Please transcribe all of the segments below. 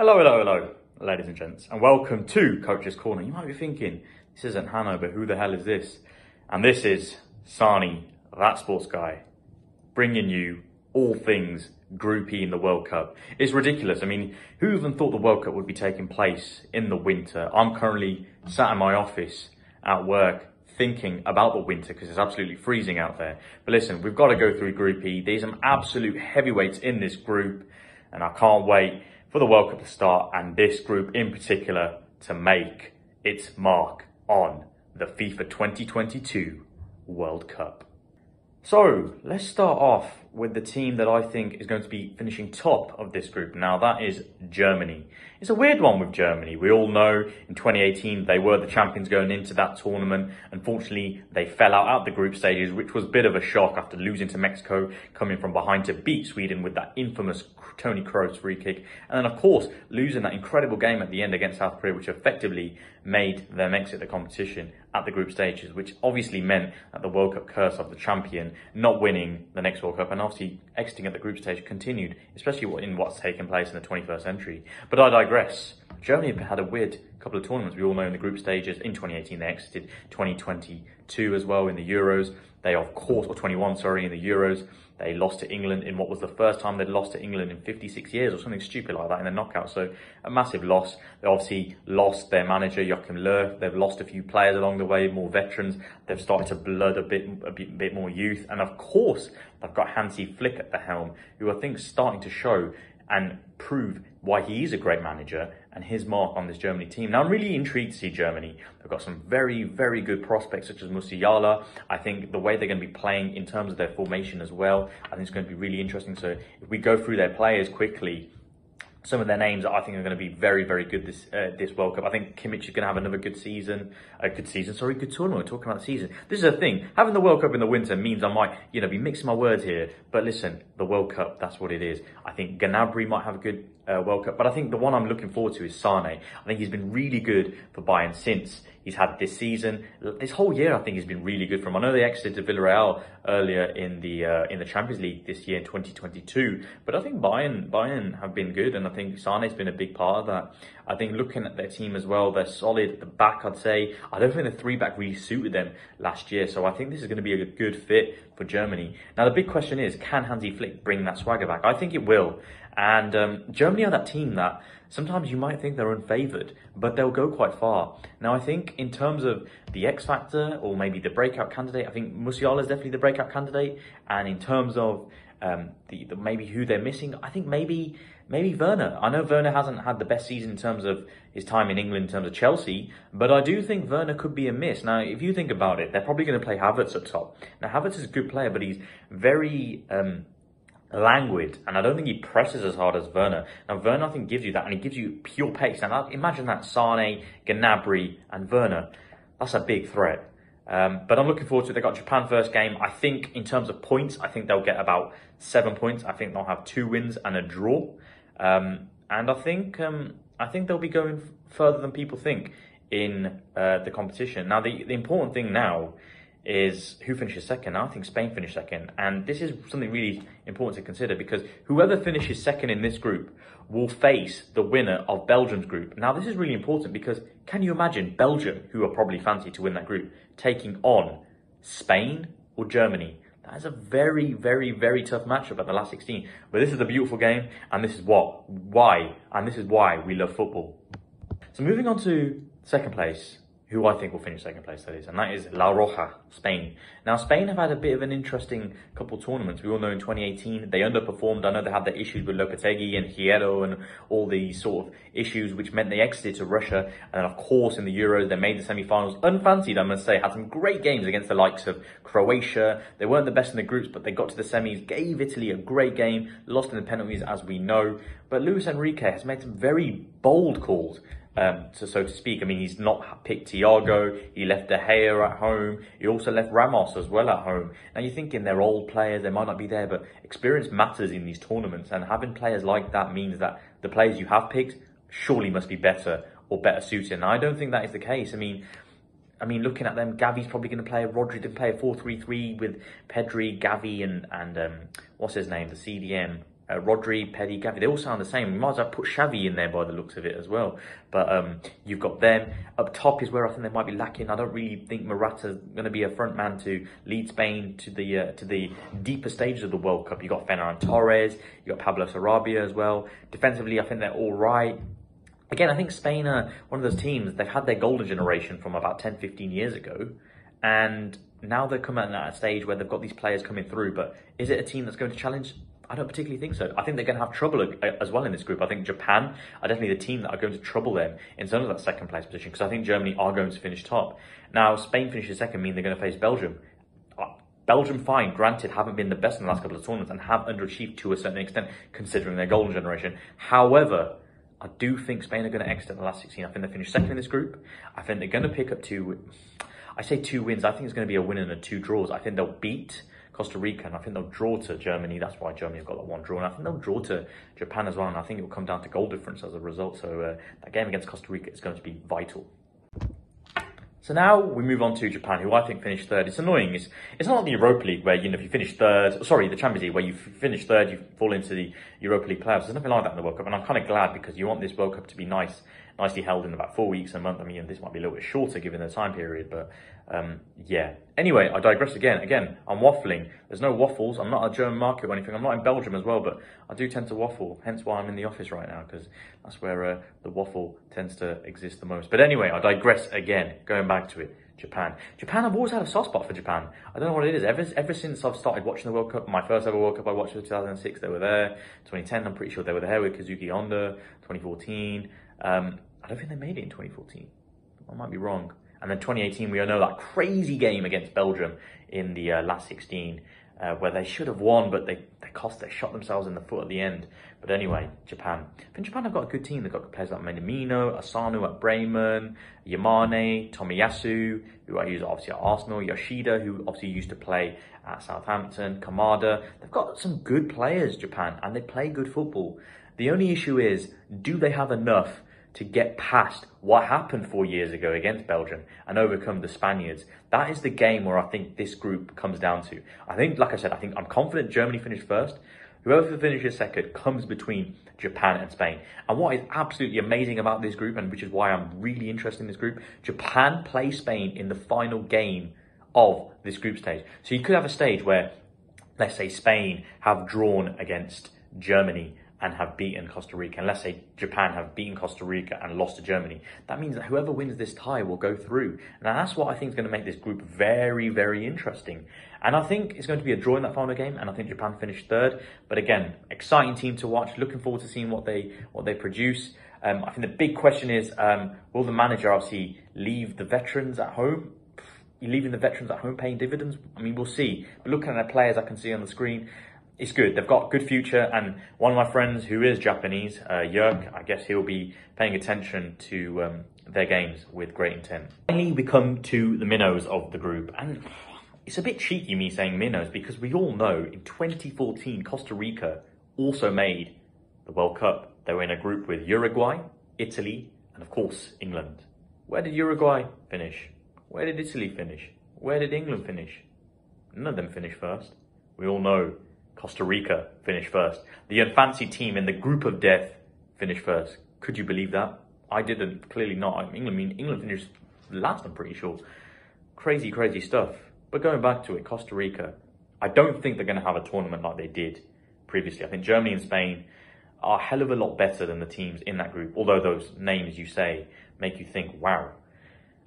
Hello, ladies and gents, and welcome to Coach's Corner. You might be thinking, this isn't Hanno, but who the hell is this? And this is Sani, that sports guy, bringing you all things Group E in the World Cup. It's ridiculous. I mean, who even thought the World Cup would be taking place in the winter? I'm currently sat in my office at work thinking about the winter because it's absolutely freezing out there. But listen, we've got to go through Group E. There's some absolute heavyweights in this group, and I can't wait for the World Cup to start, and this group in particular to make its mark on the FIFA 2022 World Cup. So let's start off with the team that I think is going to be finishing top of this group. Now that is Germany. It's a weird one with Germany. We all know in 2018 they were the champions going into that tournament. Unfortunately, they fell out the group stages, which was a bit of a shock after losing to Mexico, coming from behind to beat Sweden with that infamous Toni Kroos free kick. And then of course, losing that incredible game at the end against South Korea, which effectively made them exit the competition at the group stages, which obviously meant that the World Cup curse of the champion not winning the next World Cup and obviously exiting at the group stage continued, especially in what's taken place in the 21st century. But I digress. Germany had a weird couple of tournaments. We all know in the group stages in 2018 they exited, 2022 as well in the Euros. They of course, or 21, sorry, in the Euros. They lost to England in what was the first time they'd lost to England in 56 years or something stupid like that in the knockout. So a massive loss. They obviously lost their manager, Joachim Löw. They've lost a few players along the way, more veterans. They've started to blood a bit more youth. And of course, they've got Hansi Flick at the helm, who I think is starting to show and prove why he is a great manager and his mark on this Germany team. Now, I'm really intrigued to see Germany. They've got some very, very good prospects, such as Musiala. I think the way they're going to be playing in terms of their formation as well, I think it's going to be really interesting. So if we go through their players quickly, some of their names I think are going to be very, very good this World Cup. I think Kimmich is going to have another good tournament. We're talking about the season. This is a thing. Having the World Cup in the winter means I might, be mixing my words here. But listen, the World Cup, that's what it is. I think Gnabry might have a good World Cup. But I think the one I'm looking forward to is Sani. I think he's been really good for Bayern since he's had this season. This whole year, I think, has been really good for him. I know they exited to Villarreal earlier in the Champions League this year in 2022, but I think Bayern have been good, and I think Sane's been a big part of that. I think looking at their team as well, they're solid at the back, I'd say. I don't think the 3-back really suited them last year, so I think this is going to be a good fit for Germany. Now, the big question is, can Hansi Flick bring that swagger back? I think it will. And Germany are that team that sometimes you might think they're unfavoured, but they'll go quite far. Now, I think in terms of the X factor or maybe the breakout candidate, I think Musiala is definitely the breakout candidate. And in terms of the maybe who they're missing, I think maybe Werner. I know Werner hasn't had the best season in terms of his time in England, in terms of Chelsea, but I do think Werner could be a miss. Now, if you think about it, they're probably going to play Havertz up top. Now, Havertz is a good player, but he's very languid, and I don't think he presses as hard as Werner. Now, Werner, I think, gives you that, and he gives you pure pace. Now, imagine that, Sane, Gnabry, and Werner. That's a big threat. But I'm looking forward to it. They've got Japan first game. I think in terms of points, I think they'll get about 7 points. I think they'll have 2 wins and a draw. And I think they'll be going further than people think in the competition. Now, the important thing now is who finishes second. Now, I think Spain finished second, and this is something really important to consider because whoever finishes second in this group will face the winner of Belgium's group. Now, this is really important because can you imagine Belgium, who are probably fancied to win that group, taking on Spain or Germany? That is a very, very, very tough matchup at the last 16. But this is a beautiful game, and this is why we love football. So moving on to second place, who I think will finish second place, that is, and that is La Roja, Spain. Now, Spain have had a bit of an interesting couple of tournaments. We all know in 2018, they underperformed. I know they had the issues with Lopetegui and Hierro and all these sort of issues, which meant they exited to Russia. And then, of course, in the Euros, they made the semi-finals. Unfancied, I must say, had some great games against the likes of Croatia. They weren't the best in the groups, but they got to the semis, gave Italy a great game, lost in the penalties, as we know. But Luis Enrique has made some very bold calls, so to speak. I mean, he's not picked Thiago, he left De Gea at home, he also left Ramos as well at home. Now, you're thinking they're old players, they might not be there, but experience matters in these tournaments, and having players like that means that the players you have picked surely must be better or better suited. And I don't think that is the case. I mean, looking at them, Gavi's probably going to play, Rodri did play a 4-3-3 with Pedri, Gavi, and what's his name, the CDM, Rodri, Pedri, Gavi, they all sound the same. You might as well put Xavi in there by the looks of it as well. But you've got them. Up top is where I think they might be lacking. I don't really think Morata's going to be a front man to lead Spain to the deeper stages of the World Cup. You've got Ferran Torres, you've got Pablo Sarabia as well. Defensively, I think they're all right. Again, I think Spain are one of those teams, they've had their golden generation from about 10, 15 years ago. And now they're coming at a stage where they've got these players coming through. But is it a team that's going to challenge? I don't particularly think so. I think they're going to have trouble as well in this group. I think Japan are definitely the team that are going to trouble them in terms of that second place position, because I think Germany are going to finish top. Now, Spain finishes second, mean they're going to face Belgium. Belgium, fine, granted, haven't been the best in the last couple of tournaments and have underachieved to a certain extent, considering their golden generation. However, I do think Spain are going to exit the last 16. I think they finish second in this group. I think they're going to pick up two wins. I think it's going to be a win and 2 draws. I think they'll beat Costa Rica, and I think they'll draw to Germany. That's why Germany have got that 1 draw. And I think they'll draw to Japan as well. And I think it will come down to goal difference as a result. So that game against Costa Rica is going to be vital. So now we move on to Japan, who I think finished third. It's annoying. It's not like the Europa League where, if you finish third, sorry, the Champions League where you finish third, you fall into the Europa League playoffs. There's nothing like that in the World Cup. And I'm kind of glad, because you want this World Cup to be nicely held in about 4 weeks, a month. I mean, this might be a little bit shorter given the time period, but yeah. Anyway, I digress again. Again, I'm waffling. There's no waffles. I'm not a German market or anything. I'm not in Belgium as well, but I do tend to waffle. Hence why I'm in the office right now, because that's where the waffle tends to exist the most. But anyway, I digress again. Going back to it. Japan, I've always had a soft spot for Japan. I don't know what it is. Ever since I've started watching the World Cup, my first ever World Cup I watched was 2006, they were there. 2010, I'm pretty sure they were there with Kazuki Honda. 2014, I don't think they made it in 2014. I might be wrong. And then 2018, we all know that crazy game against Belgium in the last 16, where they should have won, but they shot themselves in the foot at the end. But anyway, Japan. I think Japan have got a good team. They've got players like Minamino, Asano at Bremen, Yamane, Tomiyasu, who I use obviously at Arsenal, Yoshida, who obviously used to play at Southampton, Kamada. They've got some good players, Japan, and they play good football. The only issue is, do they have enough to get past what happened 4 years ago against Belgium and overcome the Spaniards? That is the game where I think this group comes down to. I think, like I said, I'm confident Germany finished first. Whoever finishes second comes between Japan and Spain. And what is absolutely amazing about this group, and which is why I'm really interested in this group, Japan play Spain in the final game of this group stage. So you could have a stage where, let's say, Spain have drawn against Germany and have beaten Costa Rica, and let's say Japan have beaten Costa Rica and lost to Germany. That means that whoever wins this tie will go through. And that's what I think is going to make this group very, very interesting. And I think it's going to be a draw in that final game, and I think Japan finished third. But again, exciting team to watch. Looking forward to seeing what they produce. I think the big question is, will the manager obviously leave the veterans at home? Leaving the veterans at home paying dividends? I mean, we'll see. But looking at the players I can see on the screen, it's good. They've got good future, and one of my friends who is Japanese, Yerk, I guess he'll be paying attention to their games with great intent. Finally, we come to the minnows of the group, and it's a bit cheeky me saying minnows, because we all know in 2014 Costa Rica also made the World Cup. They were in a group with Uruguay, Italy, and of course England. Where did Uruguay finish? Where did Italy finish? Where did England finish? None of them finished first. We all know Costa Rica finished first. The unfancy team in the group of death finished first. Could you believe that? I didn't. Clearly not. England finished last, I'm pretty sure. Crazy, crazy stuff. But going back to it, Costa Rica, I don't think they're going to have a tournament like they did previously. I think Germany and Spain are a hell of a lot better than the teams in that group, although those names you say make you think, wow.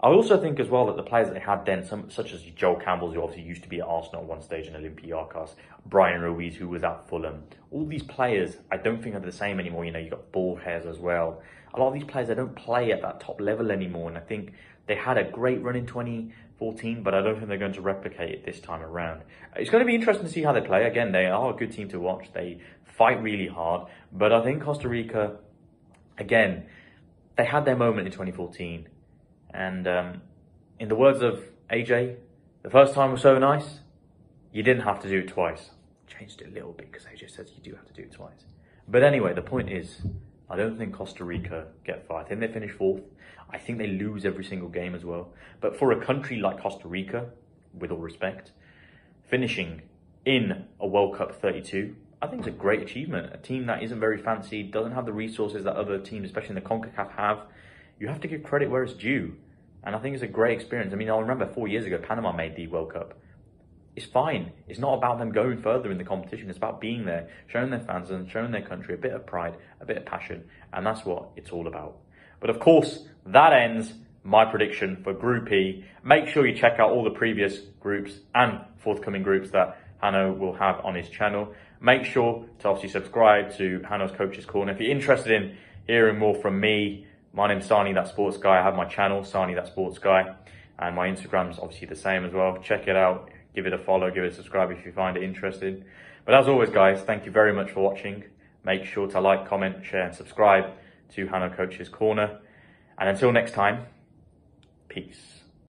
I also think as well that the players that they had then, such as Joel Campbell, who obviously used to be at Arsenal at one stage in Olympiacos, Brian Ruiz, who was at Fulham, all these players I don't think are the same anymore. You've got Borges as well. A lot of these players, they don't play at that top level anymore, and I think they had a great run in 2014, but I don't think they're going to replicate it this time around. It's going to be interesting to see how they play. Again, they are a good team to watch. They fight really hard, but I think Costa Rica, again, they had their moment in 2014. And in the words of AJ, the first time was so nice, you didn't have to do it twice. Changed it a little bit because AJ says you do have to do it twice. But anyway, the point is, I don't think Costa Rica get far. I think they finish fourth. I think they lose every single game as well. But for a country like Costa Rica, with all respect, finishing in a World Cup 32, I think it's a great achievement. A team that isn't very fancy, doesn't have the resources that other teams, especially in the CONCACAF, have. You have to give credit where it's due. And I think it's a great experience. I mean, I remember 4 years ago, Panama made the World Cup. It's fine. It's not about them going further in the competition. It's about being there, showing their fans and showing their country a bit of pride, a bit of passion. And that's what it's all about. But of course, that ends my prediction for Group E. Make sure you check out all the previous groups and forthcoming groups that Hanno will have on his channel. Make sure to obviously subscribe to Hanno's Coach's Corner. If you're interested in hearing more from me, my name's Sani, that sports guy. I have my channel, Sani, that sports guy. And my Instagram's obviously the same as well. Check it out. Give it a follow, give it a subscribe if you find it interesting. But as always, guys, thank you very much for watching. Make sure to like, comment, share, and subscribe to Hanno Coach's Corner. And until next time, peace.